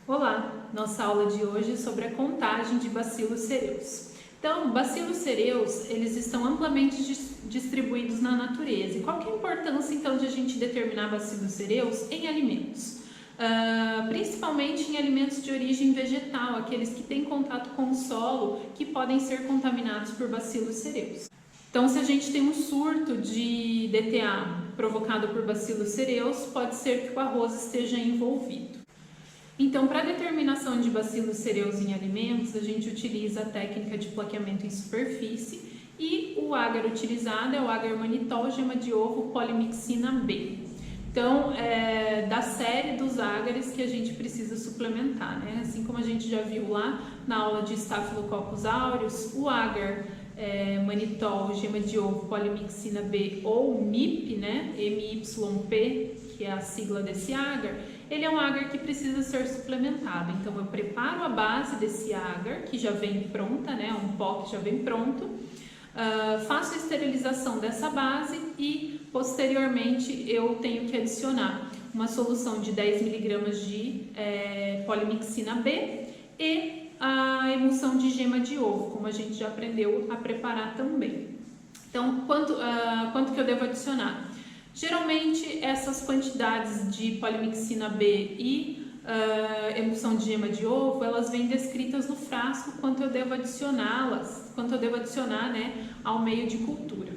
Olá! Nossa aula de hoje é sobre a contagem de bacilos cereus. Então, bacilos cereus, eles estão amplamente distribuídos na natureza. E qual que é a importância, então, de a gente determinar bacilos cereus em alimentos? Principalmente em alimentos de origem vegetal, aqueles que têm contato com o solo, que podem ser contaminados por bacilos cereus. Então, se a gente tem um surto de DTA provocado por bacilos cereus, pode ser que o arroz esteja envolvido. Então, para a determinação de bacilos cereus em alimentos, a gente utiliza a técnica de plaqueamento em superfície e o agar utilizado é o agar manitol, gema de ovo, polimixina B. Então, da série dos agares que a gente precisa suplementar, né? Assim como a gente já viu lá na aula de Staphylococcus aureus, o agar manitol, gema de ovo, polimixina B ou MIP, né? MYP, que é a sigla desse agar, ele é um agar que precisa ser suplementado. Então, eu preparo a base desse agar, que já vem pronta, né? Um pó que já vem pronto, faço a esterilização dessa base e, posteriormente, eu tenho que adicionar uma solução de 10 mg de polimixina B e a emulsão de gema de ovo, como a gente já aprendeu a preparar também. Então, quanto que eu devo adicionar? Geralmente, essas quantidades de polimixina B e emulsão de gema de ovo, elas vêm descritas no frasco quanto eu devo adicionar, né, ao meio de cultura.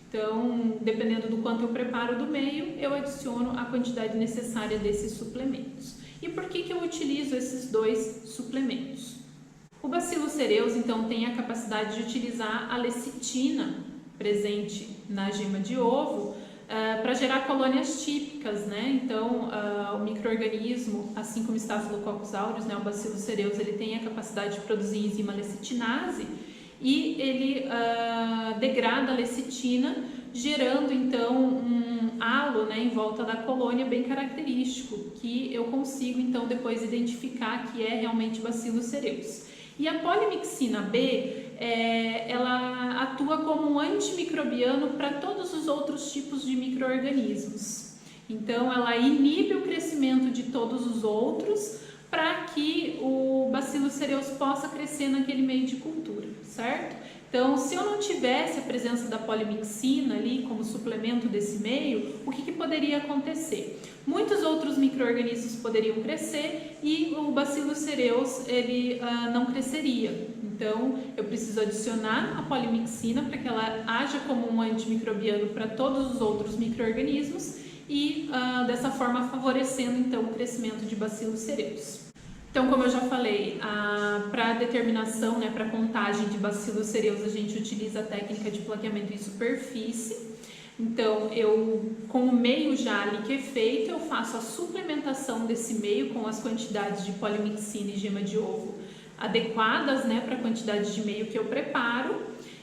Então, dependendo do quanto eu preparo do meio, eu adiciono a quantidade necessária desses suplementos. E por que eu utilizo esses dois suplementos? O Bacillus cereus, então, tem a capacidade de utilizar a lecitina presente na gema de ovo para gerar colônias típicas, né? Então, o micro-organismo, assim como o Staphylococcus aureus, né, o Bacillus cereus, ele tem a capacidade de produzir enzima lecitinase e ele degrada a lecitina, gerando então um halo, né, em volta da colônia bem característico, que eu consigo então depois identificar que é realmente Bacillus cereus. E a polimixina B, ela atua como um antimicrobiano para todos os outros tipos de micro-organismos. Então, ela inibe o crescimento de todos os outros para que o Bacillus cereus possa crescer naquele meio de cultura, certo? Então, se eu não tivesse a presença da polimixina ali como suplemento desse meio, o que poderia acontecer? Muitos outros micro-organismos poderiam crescer e o Bacillus cereus ele não cresceria. Então, eu preciso adicionar a polimixina para que ela haja como um antimicrobiano para todos os outros micro-organismos e dessa forma favorecendo então o crescimento de Bacillus cereus. Então, como eu já falei, para a determinação, né, para a contagem de Bacillus cereus, a gente utiliza a técnica de plaqueamento em superfície. Então, com o meio já ali que é feito, eu faço a suplementação desse meio com as quantidades de polimixina e gema de ovo adequadas, né, para a quantidade de meio que eu preparo,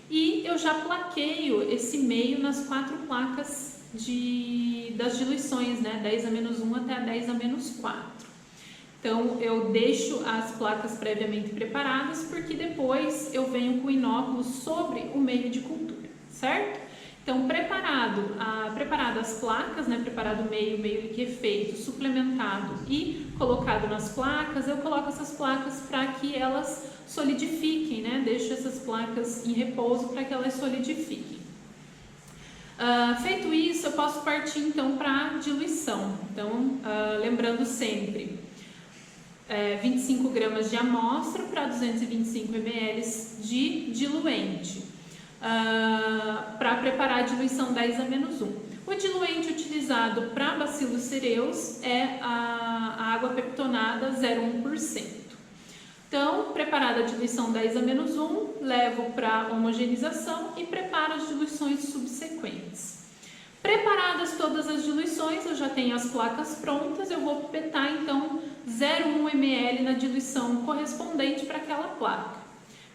e eu já plaqueio esse meio nas 4 placas das diluições, né, 10A-1 até a 10A-4. Então, eu deixo as placas previamente preparadas, porque depois eu venho com o inóculo sobre o meio de cultura, certo? Então, preparado as placas, né, preparado o meio liquefeito, suplementado e colocado nas placas, eu coloco essas placas para que elas solidifiquem, né? Deixo essas placas em repouso para que elas solidifiquem. Feito isso, eu posso partir então para a diluição. Então, lembrando sempre, 25 gramas de amostra para 225 ml de diluente. Para preparar a diluição 10A-1. O diluente utilizado para Bacillus cereus é a água peptonada 0,1%. Então, preparada a diluição 10A-1, levo para homogeneização e preparo as diluições subsequentes. Preparadas todas as diluições, eu já tenho as placas prontas, eu vou pipetar então 0,1 ml na diluição correspondente para aquela placa.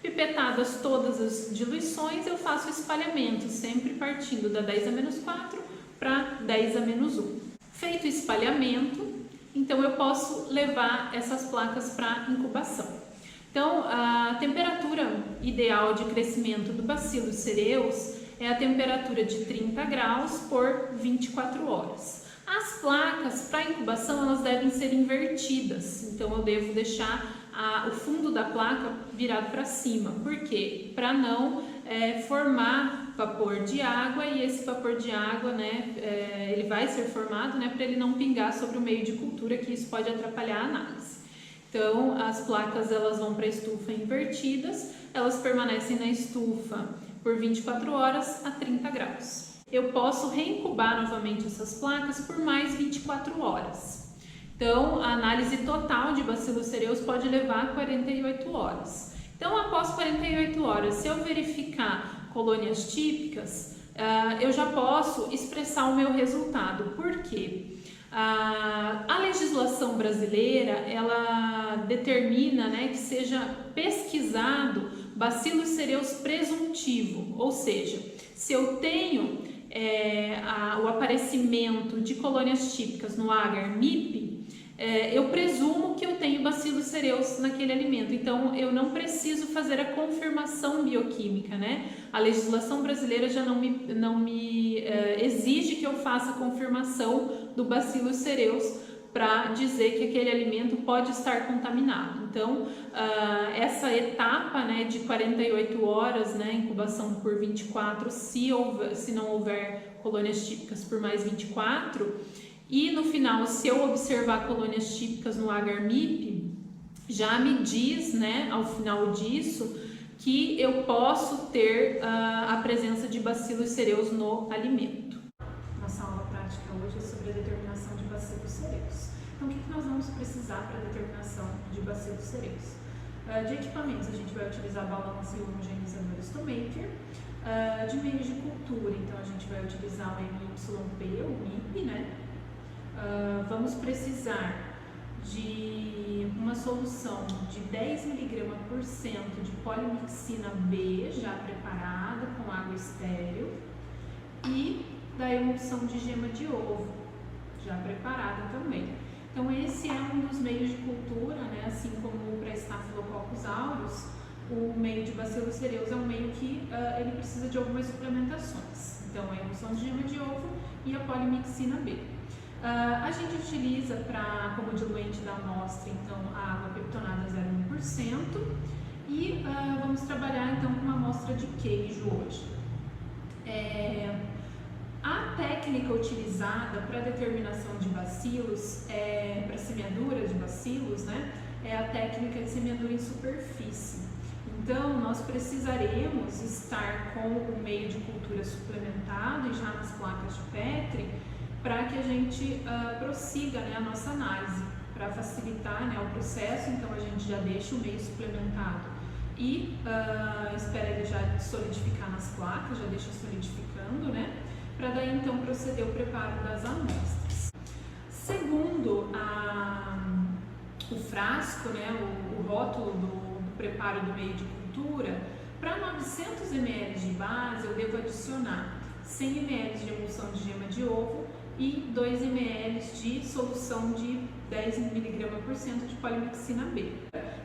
Pipetadas todas as diluições, eu faço o espalhamento, sempre partindo da 10A-4 para 10A-1. Feito o espalhamento, então eu posso levar essas placas para incubação. Então, a temperatura ideal de crescimento do Bacillus cereus é a temperatura de 30 graus por 24 horas. As placas para incubação elas devem ser invertidas, então eu devo deixar o fundo da placa virado para cima. Por quê? Para não formar vapor de água, e esse vapor de água, né, ele vai ser formado, né, para ele não pingar sobre o meio de cultura, que isso pode atrapalhar a análise. Então, as placas elas vão para a estufa invertidas, elas permanecem na estufa por 24 horas a 30 graus. Eu posso reincubar novamente essas placas por mais 24 horas. Então, a análise total de Bacillus cereus pode levar 48 horas. Então, após 48 horas, se eu verificar colônias típicas, eu já posso expressar o meu resultado. Por quê? A legislação brasileira, ela determina, né, que seja pesquisado Bacillus cereus presuntivo, ou seja, se eu tenho o aparecimento de colônias típicas no agar MIP, eu presumo que eu tenho Bacillus cereus naquele alimento, então eu não preciso fazer a confirmação bioquímica, né? A legislação brasileira já não me exige que eu faça a confirmação do Bacillus cereus para dizer que aquele alimento pode estar contaminado. Então, essa etapa, né, de 48 horas, né, incubação por 24, se não houver colônias típicas por mais 24, e no final, se eu observar colônias típicas no agar MIP, já me diz, né, ao final disso, que eu posso ter a presença de Bacillus cereus no alimento. Nossa aula prática hoje é sobre a determinação de Bacillus cereus. Então, o que nós vamos precisar para a determinação de Bacillus cereus? De equipamentos, a gente vai utilizar balança e homogeneizador Stomaker. De meios de cultura, então a gente vai utilizar o MYP, o MIP, né? Vamos precisar de uma solução de 10 mg por cento de polimixina B, já preparada com água estéril, e da emulsão de gema de ovo, já preparada também. Então esse é um dos meios de cultura, né? Assim como para Staphylococcus aureus, o meio de Bacillus cereus é um meio que ele precisa de algumas suplementações. Então a emulsão de gema de ovo e a polimixina B. A gente utiliza como diluente da amostra, então, a água peptonada 0,1%, e vamos trabalhar então com uma amostra de queijo hoje. A técnica utilizada para determinação de bacilos, para semeadura de bacilos, né, é a técnica de semeadura em superfície. Então, nós precisaremos estar com o meio de cultura suplementado e já nas placas de Petri, para que a gente prossiga, né, a nossa análise, para facilitar, né, o processo. Então a gente já deixa o meio suplementado e espera ele já solidificar nas placas, já deixa solidificando, né, para daí então proceder o preparo das amostras. Segundo o frasco, né, o rótulo do preparo do meio de cultura, para 900 ml de base eu devo adicionar 100 ml de emulsão de gema de ovo e 2 ml de solução de 10 mg por cento de polimixina B.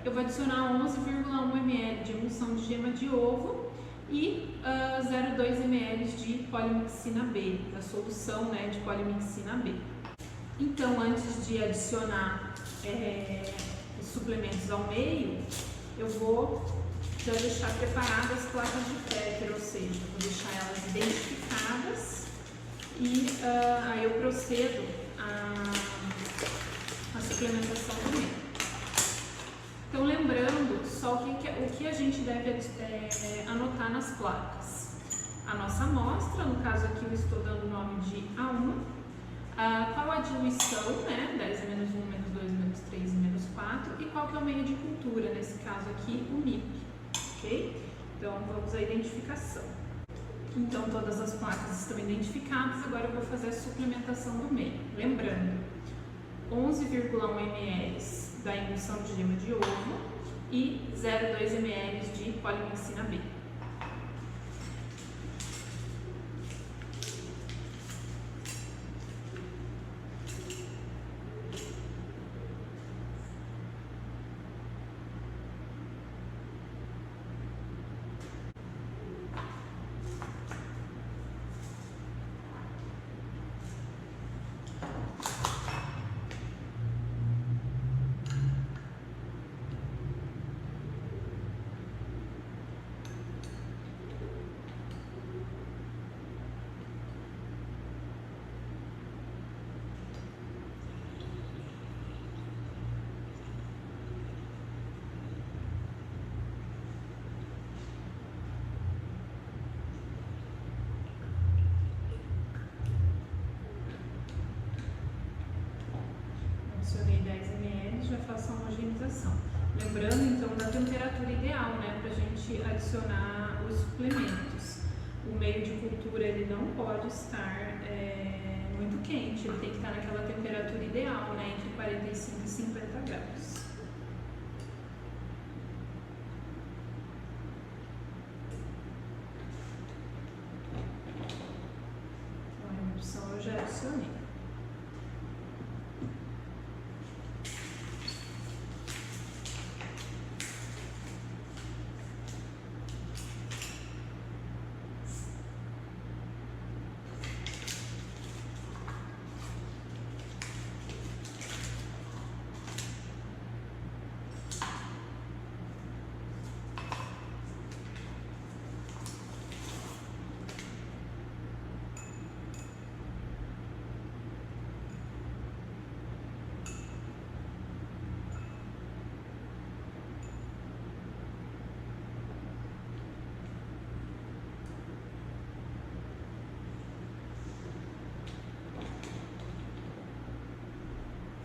Eu vou adicionar 11,1 ml de emulsão de gema de ovo e 0,2 ml de polimixina B, da solução, né, de polimixina B. Então, antes de adicionar os suplementos ao meio, eu vou já deixar preparadas as placas de Petri, ou seja, vou deixar elas identificadas. E aí eu procedo a suplementação do meio. Então, lembrando só o que a gente deve anotar nas placas. A nossa amostra, no caso aqui eu estou dando o nome de A1, qual a diluição, né, 10 a menos 1, menos 2, menos 3 e menos 4, e qual que é o meio de cultura, nesse caso aqui o MIP, ok? Então, vamos à identificação. Então, todas as placas estão identificadas, agora eu vou fazer a suplementação do meio. Lembrando, 11,1 ml da emulsão de gema de ovo e 0,2 ml de polimixina B. Adicionei 10 ml, já faço a homogeneização. Lembrando então da temperatura ideal, né, para a gente adicionar os suplementos. O meio de cultura ele não pode estar muito quente, ele tem que estar naquela temperatura ideal, né, entre 45 e 50 graus. Então, a redução eu já adicionei.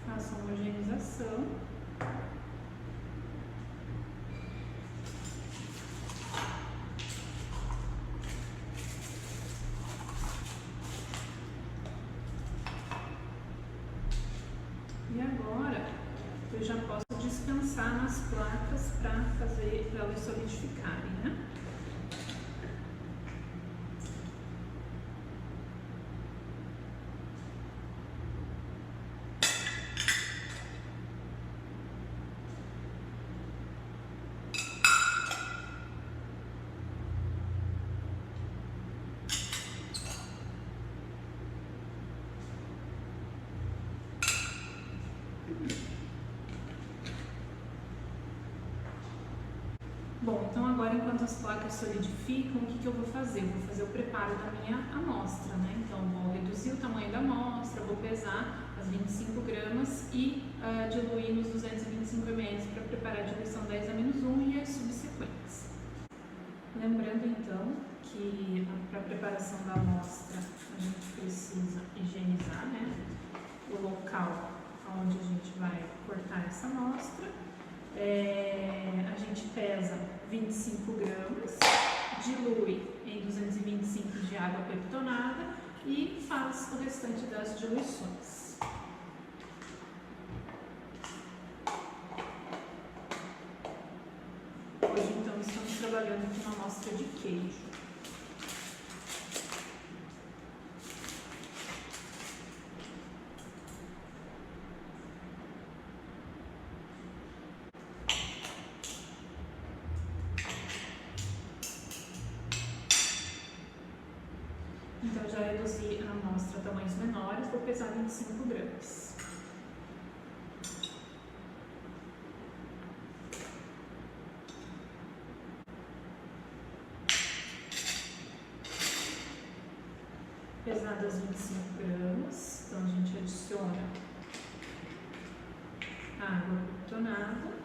Faço a homogeneização. E agora eu já posso descansar nas placas para elas solidificarem, né? Bom, então agora enquanto as placas solidificam, o que eu vou fazer? Eu vou fazer o preparo da minha amostra, né? Então vou reduzir o tamanho da amostra, vou pesar as 25 gramas e diluir nos 225 ml para preparar a diluição 10-1 e as subsequentes. Lembrando então que para a preparação da amostra a gente precisa higienizar, né, o local onde a gente vai cortar essa amostra. A gente pesa 25 gramas, dilui em 225 de água peptonada e faz o restante das diluições. Hoje então estamos trabalhando com uma amostra de queijo. Então, já reduzi a amostra a tamanhos menores, vou pesar 25 gramas. Pesadas 25 gramas, então a gente adiciona água peptonada.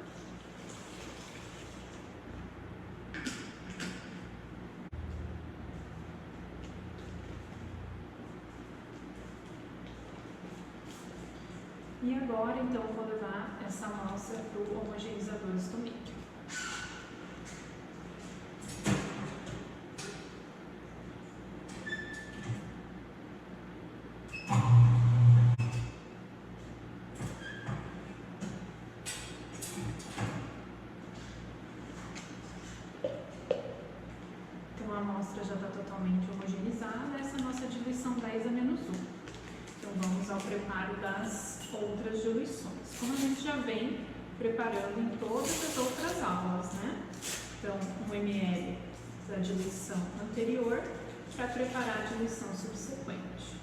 E agora, então, eu vou levar essa amostra para o homogeneizador estomíquico. Então, a amostra já está totalmente homogeneizada. Essa é a nossa diluição 10-1. Então, vamos ao preparo das outras diluições. Como a gente já vem preparando em todas as outras aulas, né? Então, 1 ml da diluição anterior para preparar a diluição subsequente.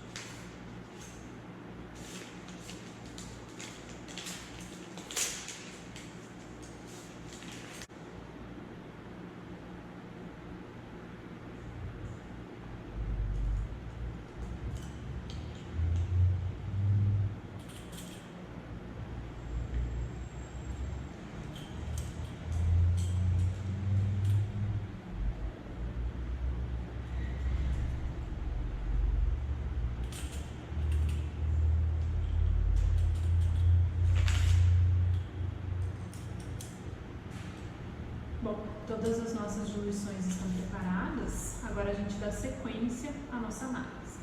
todas as nossas diluições estão preparadas, agora a gente dá sequência à nossa análise.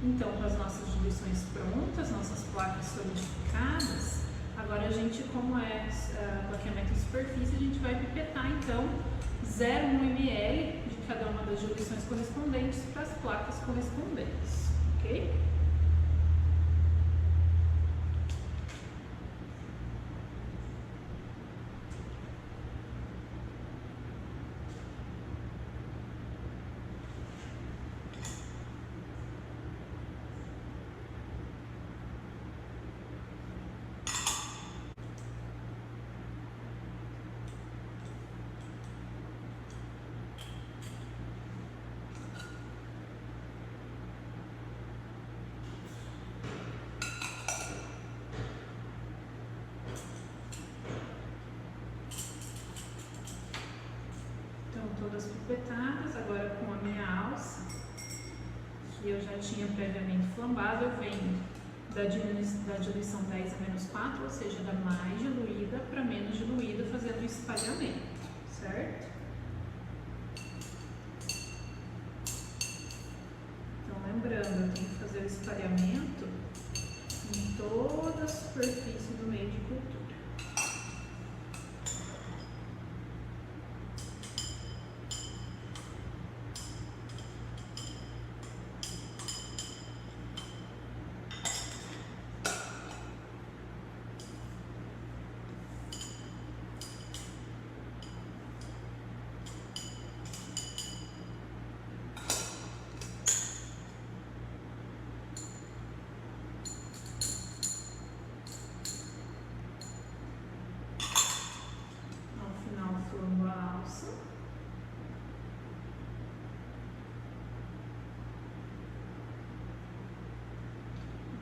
Então, com as nossas diluições prontas, nossas placas solidificadas, agora a gente, como é bloqueamento de superfície, a gente vai pipetar então 0,1 ml de cada uma das diluições correspondentes para as placas correspondentes, ok? Todas pipetadas, agora com a minha alça, que eu já tinha previamente flambado, eu venho da diluição 10 a menos 4, ou seja, da mais diluída para menos diluída, fazendo o espalhamento, certo? Então, lembrando, eu tenho que fazer o espalhamento em toda a superfície do meio de cultura.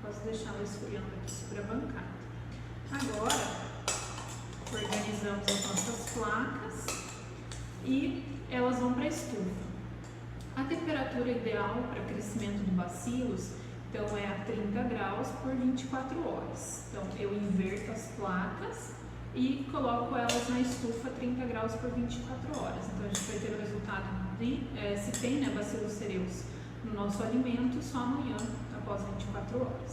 Posso deixar ela esfriando aqui sobre a bancada. Agora, organizamos as nossas placas e elas vão para a estufa. A temperatura ideal para crescimento do bacilos, então, é a 30 graus por 24 horas. Então, eu inverto as placas e coloco elas na estufa 30 graus por 24 horas. Então, a gente vai ter o resultado de, se tem, né, bacilos cereus no nosso alimento, só amanhã, após 24 horas.